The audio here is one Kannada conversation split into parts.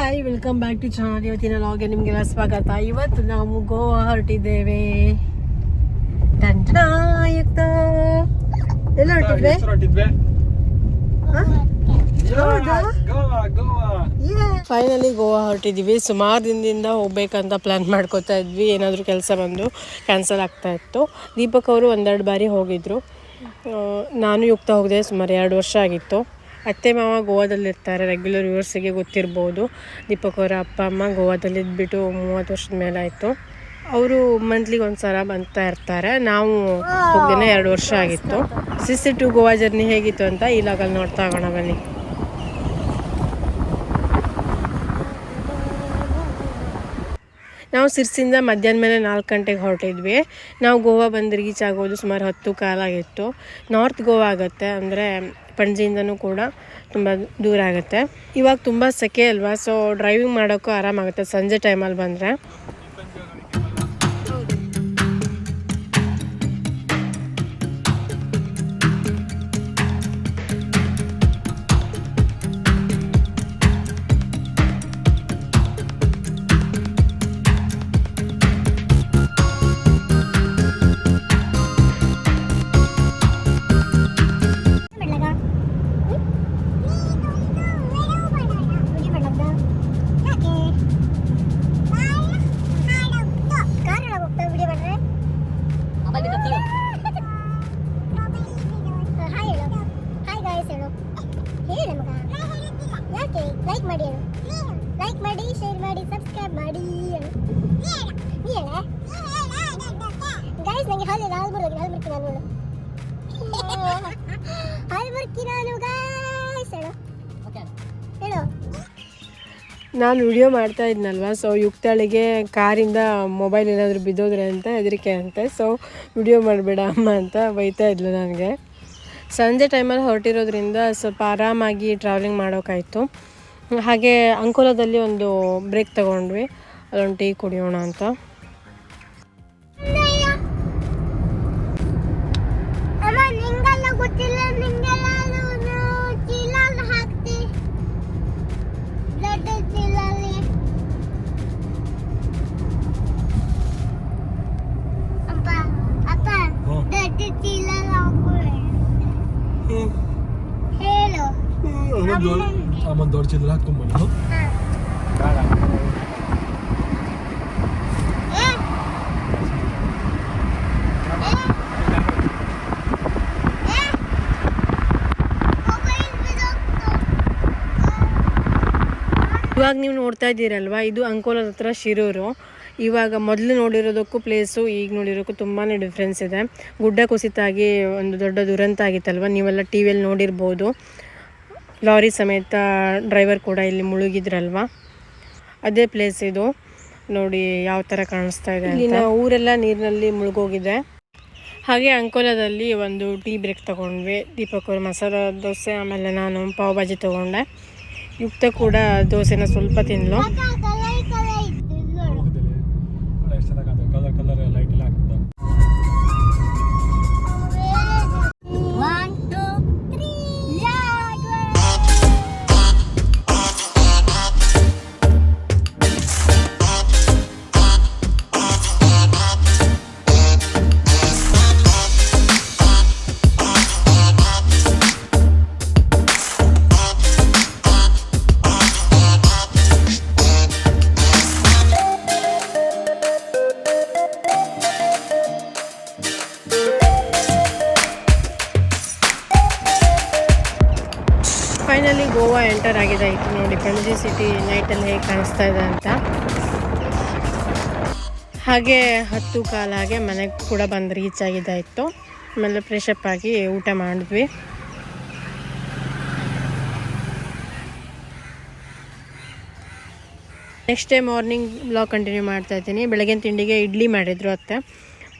Hi, welcome back to channel. ಇವತ್ತಿನ ಲಾಗ್ಗೆ ನಿಮಗೆಲ್ಲ ಸ್ವಾಗತ. ಇವತ್ತು ನಾವು ಗೋವಾ ಹೊರಟಿದ್ದೇವೆ. ಯುಕ್ತ ಎಲ್ಲ ಹೊರಟಿದ್ವಿ. ಫೈನಲಿ ಗೋವಾ ಹೊರಟಿದ್ದೀವಿ. ಸುಮಾರು ದಿನದಿಂದ ಹೋಗ್ಬೇಕಂತ ಪ್ಲಾನ್ ಮಾಡ್ಕೋತಾ ಇದ್ವಿ. ಏನಾದರೂ ಕೆಲಸ ಬಂದು ಕ್ಯಾನ್ಸಲ್ ಆಗ್ತಾ ಇತ್ತು. ದೀಪಕ್ ಅವರು ಒಂದೆರಡು ಬಾರಿ ಹೋಗಿದ್ರು. ನಾನು ಯುಕ್ತ ಹೋಗಿದೆ. ಸುಮಾರು 2 ವರ್ಷ ಆಗಿತ್ತು. ಅತ್ತೆ ಮಾವ ಗೋವಾದಲ್ಲಿರ್ತಾರೆ. ರೆಗ್ಯುಲರ್ ವ್ಯೂವರ್ಸಿಗೆ ಗೊತ್ತಿರ್ಬೋದು. ದೀಪಕ್ ಅವರ ಅಪ್ಪ ಅಮ್ಮ ಗೋವಾದಲ್ಲಿ ಇದ್ಬಿಟ್ಟು 30 ವರ್ಷದ ಮೇಲೆ ಆಯಿತು. ಅವರು ಮಂತ್ಲಿಗೆ ಒಂದು ಸಲ ಬಂತಾ ಇರ್ತಾರೆ. ನಾವು ಹೋಗ್ದೇನೆ 2 ವರ್ಷ ಆಗಿತ್ತು. ಸಿಸಿ ಟು ಗೋವಾ ಜರ್ನಿ ಹೇಗಿತ್ತು ಅಂತ ಈ ಲಾಗಲ್ಲಿ ನೋಡ್ತಾ ಹೋಗೋಣ ಬನ್ನಿ. ನಾವು ಸಿರ್ಸಿಂದ ಮಧ್ಯಾಹ್ನ ಮೇಲೆ 4 ಗಂಟೆಗೆ ಹೊರಟಿದ್ವಿ. ನಾವು ಗೋವಾ ಬಂದು ರೀಚ್ ಆಗೋದು ಸುಮಾರು 10 ಕಾಲಾಗಿತ್ತು. ನಾರ್ತ್ ಗೋವಾ ಆಗುತ್ತೆ, ಅಂದರೆ ಪಣಜಿಯಿಂದನೂ ಕೂಡ ತುಂಬ ದೂರ ಆಗುತ್ತೆ. ಇವಾಗ ತುಂಬ ಸೆಕೆ ಅಲ್ವಾ, ಸೊ ಡ್ರೈವಿಂಗ್ ಮಾಡೋಕ್ಕೂ ಆರಾಮಾಗುತ್ತೆ ಸಂಜೆ ಟೈಮಲ್ಲಿ ಬಂದರೆ. ಲೈಕ್ ಮಾಡಿ, ಶೇರ್ ಮಾಡಿ, ಸಬ್ಸ್ಕ್ರೈಬ್ ಮಾಡಿ. ಗೈಸ್, ನನಗೆ ಹಾಲು ಹಾಲ್ಬರ್ಗಿ ನಾನು ಗೈಸ್ ಹೇಳು. ನಾನು ವಿಡಿಯೋ ಮಾಡ್ತಾ ಇದ್ನಲ್ವ, ಸೊ ಯುಕ್ತಳಿಗೆ ಕಾರಿಂದ ಮೊಬೈಲ್ ಏನಾದರೂ ಬಿದ್ದೋದ್ರೆ ಅಂತ ಹೆದರಿಕೆ ಅಂತೆ. ಸೊ ವಿಡಿಯೋ ಮಾಡಬೇಡ ಅಮ್ಮ ಅಂತ ಬೈತಾ ಇದ್ಲು ನನಗೆ. ಸಂಜೆ ಟೈಮಲ್ಲಿ ಹೊರಟಿರೋದ್ರಿಂದ ಸ್ವಲ್ಪ ಆರಾಮಾಗಿ ಟ್ರಾವೆಲಿಂಗ್ ಮಾಡೋಕ್ಕಾಯಿತು. ಹಾಗೆ ಅಂಕೋಲಾದಲ್ಲಿ ಒಂದು ಬ್ರೇಕ್ ತಗೊಂಡ್ವಿ, ಅಲ್ಲೊಂದು ಟೀ ಕುಡಿಯೋಣ ಅಂತ. ದೊಡ್ಡ ಚಿಲ್ಲ ಹಾಕೊಂಡ್ಬಂದು ಇವಾಗ ನೀವು ನೋಡ್ತಾ ಇದ್ದೀರಲ್ವ, ಇದು ಅಂಕೋಲದ ಹತ್ರ ಶಿರೂರು. ಇವಾಗ ಮೊದಲು ನೋಡಿರೋದಕ್ಕೂ ಪ್ಲೇಸು ಈಗ ನೋಡಿರೋಕ್ಕೂ ತುಂಬಾ ಡಿಫ್ರೆನ್ಸ್ ಇದೆ. ಗುಡ್ಡ ಕುಸಿತಾಗಿ ಒಂದು ದೊಡ್ಡ ದುರಂತ ಆಗಿತ್ತಲ್ವ, ನೀವೆಲ್ಲ ಟಿ ವಿಯಲ್ಲಿ ನೋಡಿರ್ಬೋದು. ಲಾರಿ ಸಮೇತ ಡ್ರೈವರ್ ಕೂಡ ಇಲ್ಲಿ ಮುಳುಗಿದ್ರಲ್ವ, ಅದೇ ಪ್ಲೇಸ್ ಇದು. ನೋಡಿ ಯಾವ ಥರ ಕಾಣಿಸ್ತಾ ಇದೆ. ಇಲ್ಲಿನ ಊರೆಲ್ಲ ನೀರಿನಲ್ಲಿ ಮುಳುಗೋಗಿದೆ. ಹಾಗೆ ಅಂಕೋಲಾದಲ್ಲಿ ಒಂದು ಟೀ ಬ್ರೇಕ್ ತೊಗೊಂಡ್ವಿ. ದೀಪಕ್ ಅವರು ಮಸಾಲ ದೋಸೆ, ಆಮೇಲೆ ನಾನು ಪಾವ್ ಭಾಜಿ ತೊಗೊಂಡೆ. ಯುಕ್ತ ಕೂಡ ದೋಸೆನ ಸ್ವಲ್ಪ ತಿನ್ಲು. ಫೈನಲಿ ಗೋವಾ ಎಂಟರ್ ಆಗಿದ್ದಾಯಿತು. ನೋಡಿ ಪಣಜಿ ಸಿಟಿ ನೈಟಲ್ಲಿ ಹೇಗೆ ಕಾಣಿಸ್ತಾ ಇದೆ ಅಂತ. ಹಾಗೆ 10 ಕಾಲಾಗೆ ಮನೆಗೆ ಕೂಡ ಬಂದು ರೀಚ್ ಆಗಿದ್ದಾಯಿತು. ಆಮೇಲೆ ಫ್ರೆಶಪ್ ಆಗಿ ಊಟ ಮಾಡಿದ್ವಿ. Next day morning blog continue ಮಾಡ್ತಾ ಇದ್ದೀನಿ. ಬೆಳಗಿನ ತಿಂಡಿಗೆ ಇಡ್ಲಿ ಮಾಡಿದ್ರು ಅತ್ತೆ.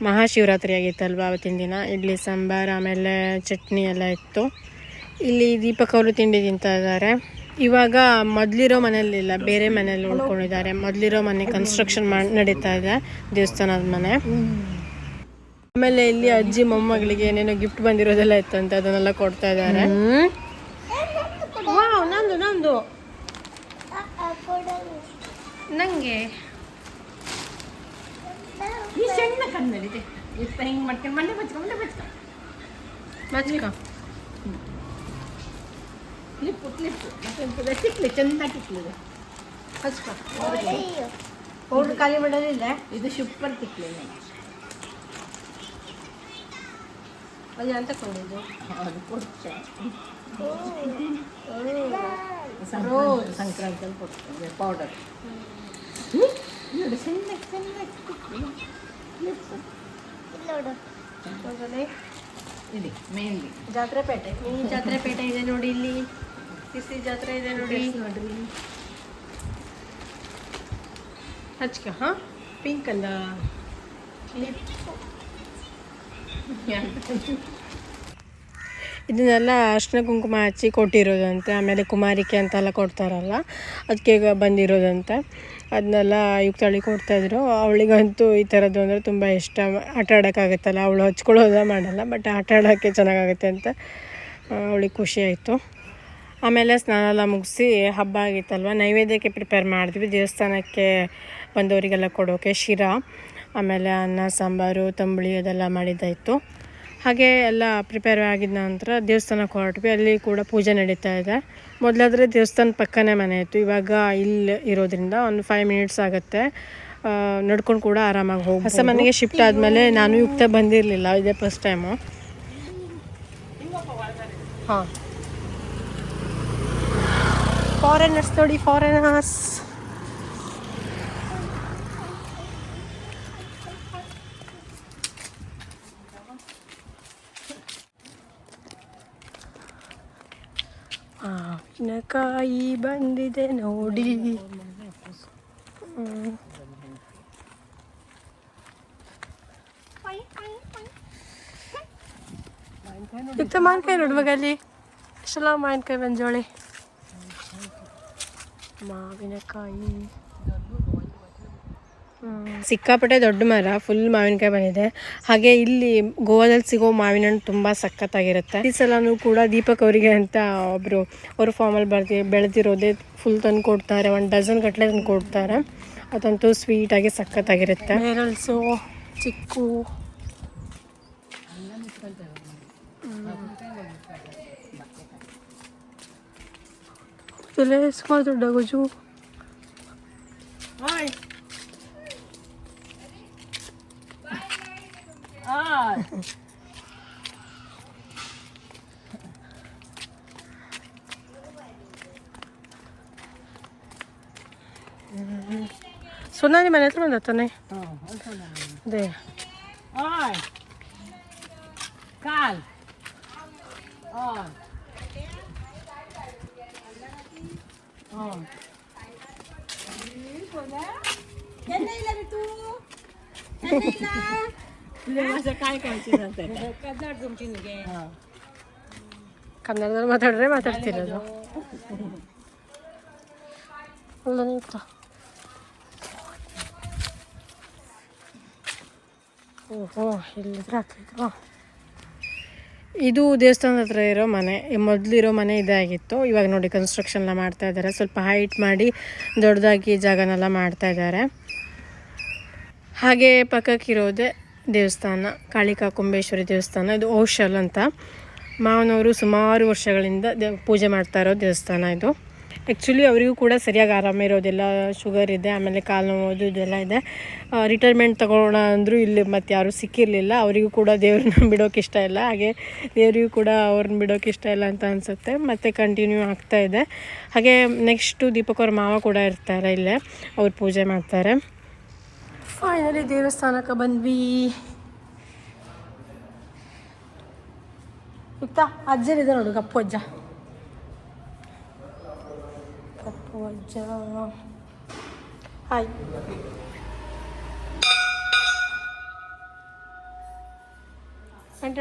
ಮಹಾಶಿವರಾತ್ರಿ ಆಗಿತ್ತಲ್ವ ಅವತ್ತಿನ ದಿನ. ಇಡ್ಲಿ ಸಾಂಬಾರು ಆಮೇಲೆ ಚಟ್ನಿ ಎಲ್ಲ ಇತ್ತು. ಇಲ್ಲಿ ದೀಪಕ್ ಅವರು ತಿಂಡಿ ತಿಂತಾ ಇದ್ದಾರೆ. ಇವಾಗ ಮೊದಲಿರೋ ಮನೆಯಲ್ಲಿಲ್ಲ, ಬೇರೆ ಮನೇಲಿ ಉಳ್ಕೊಂಡಿದ್ದಾರೆ. ಮೊದಲಿರೋ ಮನೆ ಕನ್ಸ್ಟ್ರಕ್ಷನ್ ನಡೀತಾ ಇದೆ, ದೇವಸ್ಥಾನದ ಮನೆ. ಆಮೇಲೆ ಇಲ್ಲಿ ಅಜ್ಜಿ ಮೊಮ್ಮಗಳಿಗೆ ಏನೇನೋ ಗಿಫ್ಟ್ ಬಂದಿರೋದೆಲ್ಲ ಇತ್ತಂತೆ, ಅದನ್ನೆಲ್ಲ ಕೊಡ್ತಾ ಇದ್ದಾರೆ. ನಂದು ನನಗೆ ಈ ಸಣ್ಣ ಕಣ್ಣಲ್ಲಿದೆ ಇತ್ತ ಹಿಂಗೆ ಮಾಡ್ಕೊಂಡು ಮಂಡೆ ಬಚ್ಕೊ ಮಚ್ಕ ಕ್ಲಿಪ್ಪು ಮತ್ತೆ ಟಿಕ್ಲಿ ಚೆಂದ ಟಿಕ್ಲಿದೆ ಮಚ್ಕ ಪೌಡ್ರ್ ಖಾಲಿ ಮಾಡೋದಿಲ್ಲ. ಇದು ಸೂಪರ್ ಟಿಕ್ಲಿ ಅದು ಅಂತ ಕೊಂಡಿದ್ದು ಅದು ಕೊಡ್ತ ಸಂಕ್ರಾಂತಿಯಲ್ಲಿ ಕೊಡ್ತೇವೆ ಪೌಡರ್ ನೋಡಿ ಸಣ್ಣ ಕ್ಲಿಪ್ಪು ಇದೆ ಮೇನ್ಲಿ ಜಾತ್ರೆ ಪೇಟೆ. ಈ ಜಾತ್ರೆ ಪೇಟೆ ಇದೆ ನೋಡಿ, ಇಲ್ಲಿ ಕಿಸಿ ಜಾತ್ರೆ ಇದೆ ನೋಡಿ. ನೋಡ್ರಿ ಹಚ್ಕ ಹಾಂ ಪಿಂಕ್ ಅಲ್ಲ. ಇದನ್ನೆಲ್ಲ ಅರ್ಶಿನ ಕುಂಕುಮ ಹಚ್ಚಿ ಕೊಟ್ಟಿರೋದಂತೆ. ಆಮೇಲೆ ಕುಮಾರಿಕೆ ಅಂತೆಲ್ಲ ಕೊಡ್ತಾರಲ್ಲ, ಅದಕ್ಕೆ ಈಗ ಬಂದಿರೋದಂತೆ. ಅದನ್ನೆಲ್ಲ ಯುಕ್ತಳಿ ಕೊಡ್ತಾಯಿದ್ರು. ಅವಳಿಗಂತೂ ಈ ಥರದ್ದು ಅಂದರೆ ತುಂಬ ಇಷ್ಟ. ಆಟ ಆಡೋಕ್ಕಾಗುತ್ತಲ್ಲ, ಅವಳು ಹಚ್ಕೊಳ್ಳೋದ ಮಾಡಲ್ಲ, ಬಟ್ ಆಟ ಆಡೋಕ್ಕೆ ಚೆನ್ನಾಗಾಗುತ್ತೆ ಅಂತ ಅವಳಿಗೆ ಖುಷಿ ಆಯಿತು. ಆಮೇಲೆ ಸ್ನಾನ ಎಲ್ಲ ಮುಗಿಸಿ ಹಬ್ಬ ಆಗಿತ್ತಲ್ವ, ನೈವೇದ್ಯಕ್ಕೆ ಪ್ರಿಪೇರ್ ಮಾಡಿದ್ವಿ. ದೇವಸ್ಥಾನಕ್ಕೆ ಬಂದವರಿಗೆಲ್ಲ ಕೊಡೋಕೆ ಶಿರಾ, ಆಮೇಲೆ ಅನ್ನ ಸಾಂಬಾರು ತಂಬುಳಿ ಅದೆಲ್ಲ ಮಾಡಿದ್ದಾಯಿತು. ಹಾಗೆ ಎಲ್ಲ ಪ್ರಿಪೇರ್ ಆಗಿದ ನಂತರ ದೇವಸ್ಥಾನಕ್ಕೆ ಹೊರಟ್ವಿ. ಅಲ್ಲಿ ಕೂಡ ಪೂಜೆ ನಡೀತಾ ಇದೆ. ಮೊದಲಾದರೆ ದೇವಸ್ಥಾನ ಪಕ್ಕನೇ ಮನೆ ಇತ್ತು, ಇವಾಗ ಇಲ್ಲಿ ಇರೋದ್ರಿಂದ ಒಂದು 5 ಮಿನಿಟ್ಸ್ ಆಗುತ್ತೆ. ನಡ್ಕೊಂಡು ಕೂಡ ಆರಾಮಾಗಿ ಹೋಗಿ ಹೊಸ ಮನೆಗೆ ಶಿಫ್ಟ್ ಆದಮೇಲೆ ನಾನು ಯುಕ್ತ ಬಂದಿರಲಿಲ್ಲ, ಇದೇ ಫಸ್ಟ್ ಟೈಮು. ಹಾಂ, ಫಾರಿನರ್ಸ್ ನೋಡಿ, ಫಾರಿನರ್ಸ್. ಮಾವಿನಕಾಯಿ ಬಂದಿದೆ ನೋಡಿ. ಇತ್ತು ಮಾವಿನಕಾಯಿ ನೋಡುವಾಗ ಅಲ್ಲಿ ಎಷ್ಟೆಲ್ಲ ಮಾವಿನಕಾಯಿ ಬಂಜೋಳಿ. ಮಾವಿನಕಾಯಿ ಸಿಕ್ಕಾಪಟ್ಟೆ ದೊಡ್ಡ ಮರ, ಫುಲ್ ಮಾವಿನಕಾಯಿ ಬಂದಿದೆ. ಹಾಗೆ ಇಲ್ಲಿ ಗೋವಾದಲ್ಲಿ ಸಿಗೋ ಮಾವಿನ ಹಣ್ಣು ತುಂಬ ಸಖತ್ತಾಗಿರುತ್ತೆ. ಈ ಸಲನೂ ಕೂಡ ದೀಪಕ್ ಅವರಿಗೆ ಅಂತ ಒಬ್ಬರು ಅವ್ರ ಫಾರ್ಮಲ್ಲಿ ಬೆಳೆದಿರೋದೇ ಫುಲ್ ತಂದು ಕೊಡ್ತಾರೆ. 1 ಡಜನ್ ಗಟ್ಟಲೆ ತಂದು ಕೊಡ್ತಾರೆ. ಅದಂತೂ ಸ್ವೀಟಾಗಿ ಸಖತ್ತಾಗಿರುತ್ತೆ. ನೇರಲ್ಸು, ಚಿಕ್ಕು, ಸುಮಾರು ದೊಡ್ಡ ಗೊಜು. ಸೊನ್ನಾನಿ ಮನೆ ಹತ್ರ ಬಂದತ್ತಾನೆ. ಅದೇ ಕಾಲ್ काय ಕಾಯ್ತಿದಂತೆ ಕನ್ನಡದಲ್ಲಿ ಮಾತಾಡ್ರೆ ಮಾತಾಡ್ತಿರೋದು. ಅಲ್ಲ ನೀತ ಓಹೋ, ಎಲ್ಲಿದ್ರೆ ಹಾಕಿದ್ರು. ಇದು ದೇವಸ್ಥಾನದ ಹತ್ರ ಇರೋ ಮನೆ. ಮೊದಲಿರೋ ಮನೆ ಇದಾಗಿತ್ತು. ಇವಾಗ ನೋಡಿ ಕನ್ಸ್ಟ್ರಕ್ಷನ್ ಎಲ್ಲ ಮಾಡ್ತಾ ಇದ್ದಾರೆ. ಸ್ವಲ್ಪ ಹೈಟ್ ಮಾಡಿ ದೊಡ್ಡದಾಗಿ ಜಾಗನೆಲ್ಲ ಮಾಡ್ತಾ ಇದ್ದಾರೆ. ಹಾಗೆ ಪಕ್ಕಕ್ಕಿರೋದೆ ದೇವಸ್ಥಾನ, ಕಾಳಿಕಾ ಕುಂಬೇಶ್ವರಿ ದೇವಸ್ಥಾನ. ಇದು ಔಷಲ್ ಅಂತ ಮಾವನವರು ಸುಮಾರು ವರ್ಷಗಳಿಂದ ಪೂಜೆ ಮಾಡ್ತಾ ಇರೋ ದೇವಸ್ಥಾನ ಇದು. ಆ್ಯಕ್ಚುಲಿ ಅವರಿಗೂ ಕೂಡ ಸರಿಯಾಗಿ ಆರಾಮ ಇರೋದಿಲ್ಲ, ಶುಗರ್ ಇದೆ, ಆಮೇಲೆ ಕಾಲು ನೋವು ಇದೆಲ್ಲ ಇದೆ. ರಿಟೈರ್ಮೆಂಟ್ ತೊಗೊಳ್ಳೋಣ ಅಂದರೂ ಇಲ್ಲಿ ಮತ್ತು ಯಾರೂ ಸಿಕ್ಕಿರಲಿಲ್ಲ. ಅವರಿಗೂ ಕೂಡ ದೇವ್ರನ್ನ ಬಿಡೋಕೆ ಇಷ್ಟ ಇಲ್ಲ, ಹಾಗೆ ದೇವರಿಗೂ ಕೂಡ ಅವ್ರನ್ನ ಬಿಡೋಕೆ ಇಷ್ಟ ಇಲ್ಲ ಅಂತ ಅನಿಸುತ್ತೆ. ಮತ್ತು ಕಂಟಿನ್ಯೂ ಆಗ್ತಾಯಿದೆ. ಹಾಗೆ ನೆಕ್ಸ್ಟು ದೀಪಕ್ ಅವ್ರ ಮಾವ ಕೂಡ ಇರ್ತಾರೆ ಇಲ್ಲೇ, ಅವ್ರು ಪೂಜೆ ಮಾಡ್ತಾರೆ. ಫೈನಲಿ ದೇವಸ್ಥಾನಕ್ಕೆ ಬಂದ್ವಿ. ಇತ್ತಾ ಅಜ್ಜರಿದೆ ನೋಡು, ಕಪ್ಪು ಅಜ್ಜ. ಕಪ್ಪು ಅಜ್ಜ ಹಾಯ್.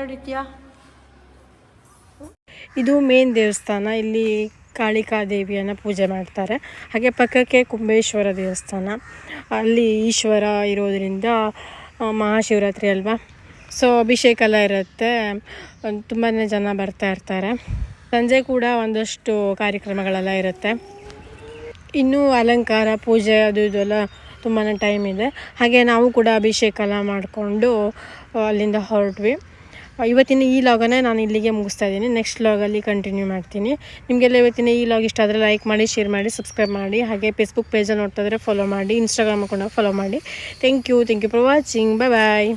ಹೊಡಿತೀಯಾ? ಇದು ಮೇನ್ ದೇವಸ್ಥಾನ. ಇಲ್ಲಿ ಕಾಳಿಕಾ ದೇವಿಯನ್ನು ಪೂಜೆ ಮಾಡ್ತಾರೆ. ಹಾಗೆ ಪಕ್ಕಕ್ಕೆ ಕುಂಬೇಶ್ವರ ದೇವಸ್ಥಾನ. ಅಲ್ಲಿ ಈಶ್ವರ ಇರೋದರಿಂದ ಮಹಾಶಿವರಾತ್ರಿ ಅಲ್ವಾ, ಸೊ ಅಭಿಷೇಕ ಎಲ್ಲ ಇರುತ್ತೆ. ತುಂಬಾ ಜನ ಬರ್ತಾ ಇರ್ತಾರೆ. ಸಂಜೆ ಕೂಡ ಒಂದಷ್ಟು ಕಾರ್ಯಕ್ರಮಗಳೆಲ್ಲ ಇರುತ್ತೆ. ಇನ್ನೂ ಅಲಂಕಾರ ಪೂಜೆ ಅದು ಇದೆಲ್ಲ ತುಂಬಾ ಟೈಮ್ ಇದೆ. ಹಾಗೆ ನಾವು ಕೂಡ ಅಭಿಷೇಕ ಎಲ್ಲ ಮಾಡಿಕೊಂಡು ಅಲ್ಲಿಂದ ಹೊರಟ್ವಿ. ಇವತ್ತಿನ ಈ ಲಾಗನ್ನು ನಾನು ಇಲ್ಲಿಗೆ ಮುಗಿಸ್ತಾ ಇದ್ದೀನಿ. ನೆಕ್ಸ್ಟ್ ಲಾಗಲ್ಲಿ ಕಂಟಿನ್ಯೂ ಮಾಡ್ತೀನಿ. ನಿಮಗೆಲ್ಲ ಇವತ್ತಿನ ಈ ಲಾಗ್ ಇಷ್ಟ ಆದರೆ ಲೈಕ್ ಮಾಡಿ, ಶೇರ್ ಮಾಡಿ, ಸಬ್ಸ್ಕ್ರೈಬ್ ಮಾಡಿ. ಹಾಗೆ ಫೇಸ್ಬುಕ್ ಪೇಜಲ್ಲಿ ನೋಡ್ತಾ ಇದ್ದರೆ ಫಾಲೋ ಮಾಡಿ, ಇನ್ಸ್ಟಾಗ್ರಾಮ್ ಅಕೌಂಟಾಗ ಫಾಲೋ ಮಾಡಿ. Thank you for watching. Bye.